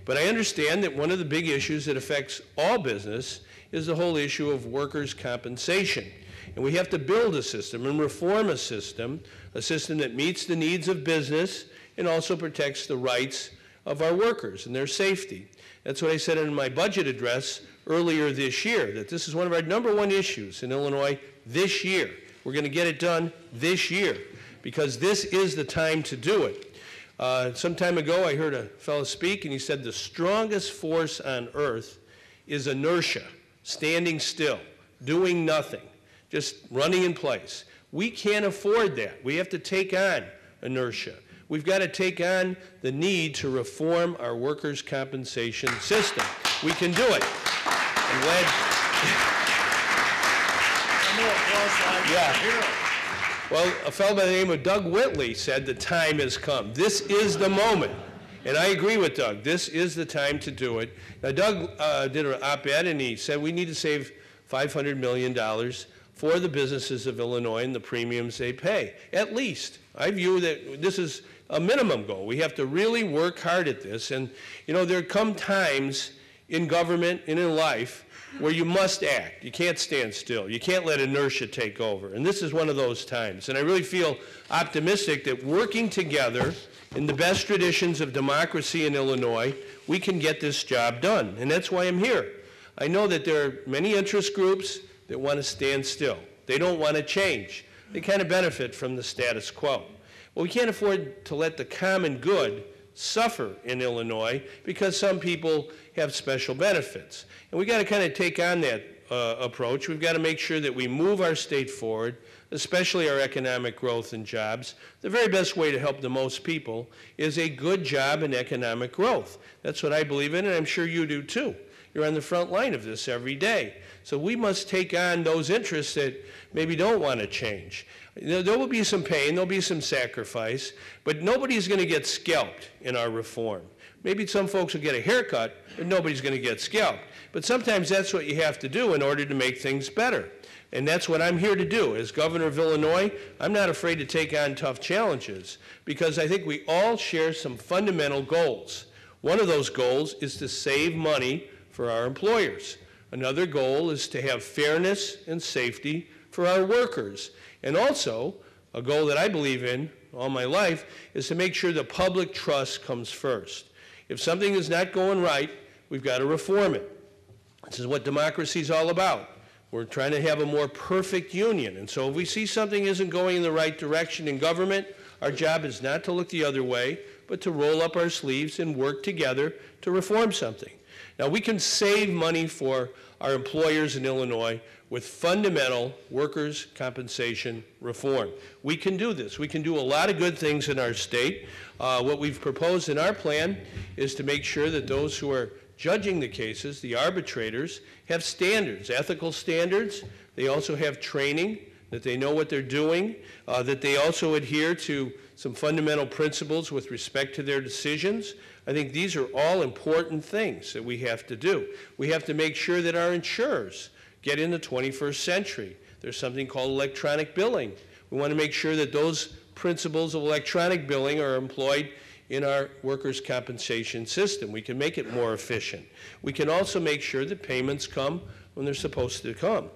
But I understand that one of the big issues that affects all business is the whole issue of workers' compensation. And we have to build a system and reform a system that meets the needs of business and also protects the rights of our workers and their safety. That's what I said in my budget address earlier this year, that this is one of our #1 issues in Illinois this year. We're going to get it done this year because this is the time to do it. Some time ago, I heard a fellow speak, and he said the strongest force on earth is inertia, standing still, doing nothing, just running in place. We can't afford that. We have to take on inertia. We've got to take on the need to reform our workers' compensation system. We can do it. I'm glad. Yeah. Well, a fellow by the name of Doug Whitley said the time has come. This is the moment. And I agree with Doug. This is the time to do it. Now, Doug did an op-ed, and he said we need to save $500 million for the businesses of Illinois and the premiums they pay, at least. I view that this is a minimum goal. We have to really work hard at this. And, you know, there come times in government and in life where you must act. You can't stand still. You can't let inertia take over. And this is one of those times. And I really feel optimistic that working together in the best traditions of democracy in Illinois, we can get this job done. And that's why I'm here. I know that there are many interest groups that want to stand still. They don't want to change. They kind of benefit from the status quo. Well, we can't afford to let the common good suffer in Illinois because some people have special benefits. And we've got to kind of take on that approach. We've got to make sure that we move our state forward, especially our economic growth and jobs. The very best way to help the most people is a good job and economic growth. That's what I believe in, and I'm sure you do too. You're on the front line of this every day. So we must take on those interests that maybe don't want to change. There will be some pain, there'll be some sacrifice, but nobody's going to get scalped in our reform. Maybe some folks will get a haircut, but nobody's going to get scalped. But sometimes that's what you have to do in order to make things better. And that's what I'm here to do. As governor of Illinois, I'm not afraid to take on tough challenges because I think we all share some fundamental goals. One of those goals is to save money for our employers. Another goal is to have fairness and safety for our workers. And also, a goal that I believe in all my life is to make sure the public trust comes first. If something is not going right, we've got to reform it. This is what democracy is all about. We're trying to have a more perfect union. And so if we see something isn't going in the right direction in government, our job is not to look the other way, but to roll up our sleeves and work together to reform something. Now, we can save money for our employers in Illinois with fundamental workers' compensation reform. We can do this. We can do a lot of good things in our state. What we've proposed in our plan is to make sure that those who are judging the cases, the arbitrators, have standards, ethical standards. They also have training, that they know what they're doing, that they also adhere to some fundamental principles with respect to their decisions. I think these are all important things that we have to do. We have to make sure that our insurers get in the 21st century. There's something called electronic billing. We want to make sure that those principles of electronic billing are employed in our workers' compensation system. We can make it more efficient. We can also make sure that payments come when they're supposed to come.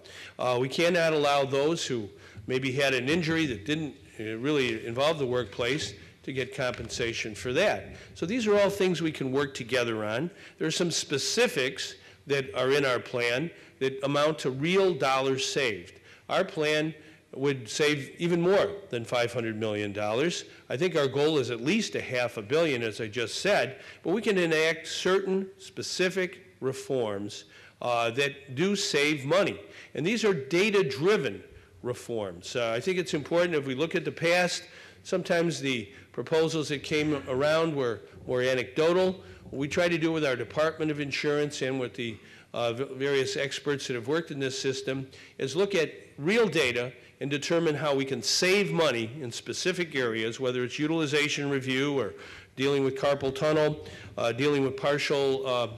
We cannot allow those who maybe had an injury that didn't really involve the workplace to get compensation for that. So these are all things we can work together on. There are some specifics that are in our plan that amount to real dollars saved. Our plan would save even more than $500 million. I think our goal is at least $500 million, as I just said, but we can enact certain specific reforms that do save money. And these are data-driven reforms. I think it's important if we look at the past, sometimes the proposals that came around were more anecdotal. What we try to do with our Department of Insurance and with the various experts that have worked in this system is look at real data and determine how we can save money in specific areas, whether it's utilization review or dealing with carpal tunnel, dealing with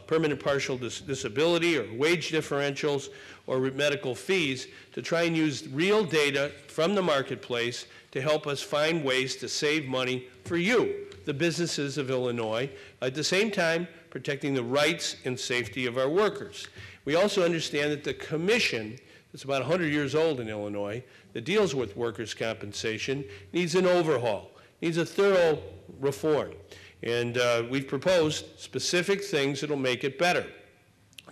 permanent partial disability or wage differentials or medical fees, to try and use real data from the marketplace to help us find ways to save money for you, the businesses of Illinois. At the same time, protecting the rights and safety of our workers. We also understand that the commission, that's about 100 years old in Illinois, that deals with workers' compensation, needs an overhaul, needs a thorough reform. And we've proposed specific things that will make it better.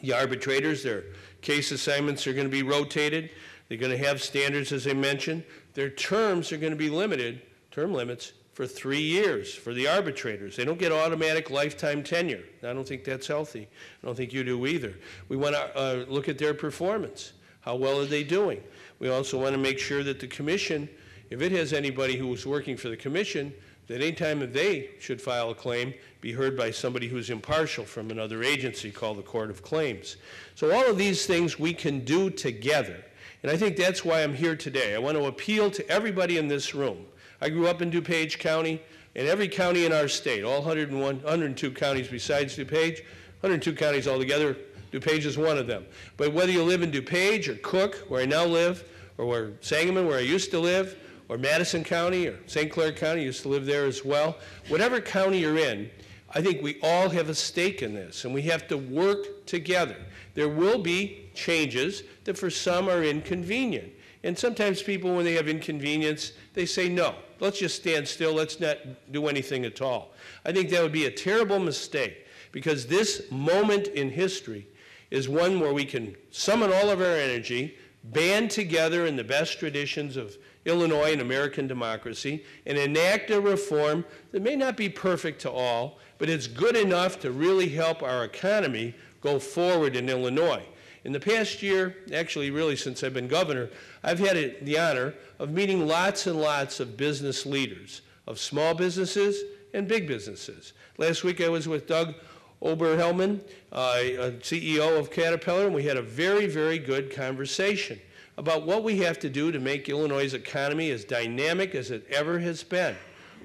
The arbitrators, their case assignments are going to be rotated. They're going to have standards, as I mentioned. Their terms are going to be limited, term limits, for 3 years for the arbitrators. They don't get automatic lifetime tenure. I don't think that's healthy. I don't think you do either. We want to look at their performance. How well are they doing? We also want to make sure that the commission, if it has anybody who is working for the commission, that any time that they should file a claim, be heard by somebody who's impartial from another agency called the Court of Claims. So all of these things we can do together. And I think that's why I'm here today. I want to appeal to everybody in this room. I grew up in DuPage County, and every county in our state, all 102 counties besides DuPage, 102 counties altogether, DuPage is one of them. But whether you live in DuPage or Cook, where I now live, or where Sangamon, where I used to live, or Madison County or St. Clair County, used to live there as well. Whatever county you're in, I think we all have a stake in this, and we have to work together. There will be changes that for some are inconvenient. And sometimes people, when they have inconvenience, they say, no, let's just stand still, let's not do anything at all. I think that would be a terrible mistake, because this moment in history is one where we can summon all of our energy, band together in the best traditions of Illinois and American democracy, and enact a reform that may not be perfect to all, but it's good enough to really help our economy go forward in Illinois. In the past year, actually really since I've been governor, I've had the honor of meeting lots and lots of business leaders, of small businesses and big businesses. Last week I was with Doug Oberhelman, CEO of Caterpillar, and we had a very, very good conversation about what we have to do to make Illinois' economy as dynamic as it ever has been.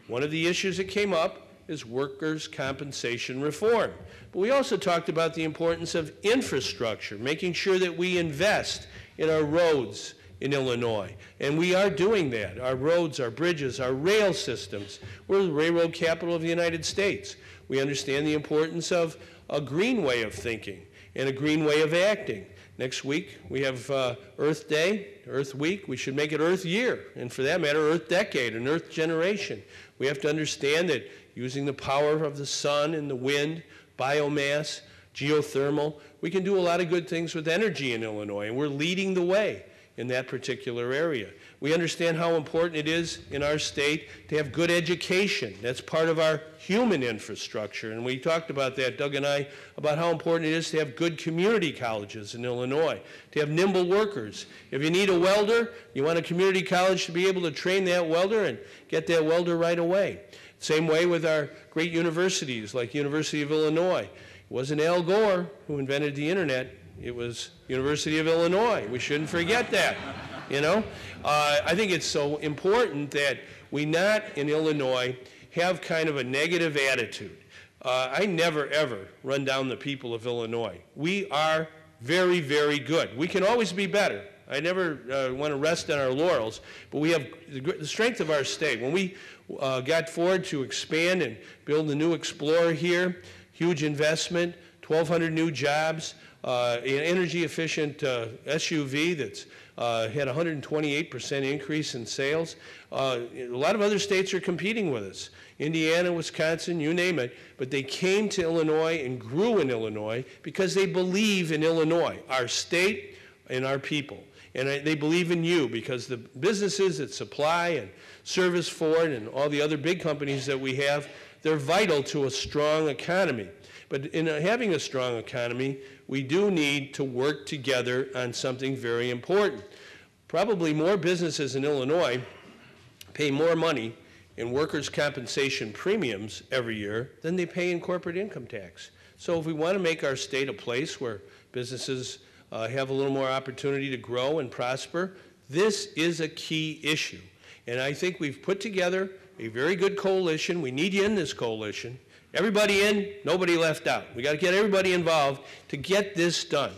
One of the issues that came up is workers' compensation reform. But we also talked about the importance of infrastructure, making sure that we invest in our roads in Illinois. And we are doing that. Our roads, our bridges, our rail systems. We're the railroad capital of the United States. We understand the importance of a green way of thinking and a green way of acting. Next week, we have Earth Day, Earth Week. We should make it Earth Year, and for that matter, Earth Decade and Earth Generation. We have to understand that using the power of the sun and the wind, biomass, geothermal, we can do a lot of good things with energy in Illinois, and we're leading the way in that particular area. We understand how important it is in our state to have good education. That's part of our human infrastructure, and we talked about that, Doug and I, about how important it is to have good community colleges in Illinois, to have nimble workers. If you need a welder, you want a community college to be able to train that welder and get that welder right away. Same way with our great universities like University of Illinois. It wasn't Al Gore who invented the internet. It was University of Illinois. We shouldn't forget that, you know. I think it's so important that we not, in Illinois, have kind of a negative attitude. I never, ever run down the people of Illinois. We are very, very good. We can always be better. I never want to rest on our laurels, but we have the strength of our state. When we got forward to expand and build the new Explorer here, huge investment, 1,200 new jobs, an energy-efficient SUV that's had a 128% increase in sales. A lot of other states are competing with us. Indiana, Wisconsin, you name it. But they came to Illinois and grew in Illinois because they believe in Illinois, our state and our people. And they believe in you because the businesses that supply and service Ford and all the other big companies that we have, they're vital to a strong economy. But in having a strong economy, we do need to work together on something very important. Probably more businesses in Illinois pay more money in workers' compensation premiums every year than they pay in corporate income tax. So if we want to make our state a place where businesses have a little more opportunity to grow and prosper, this is a key issue. And I think we've put together a very good coalition. We need you in this coalition. Everybody in, nobody left out. We got to get everybody involved to get this done.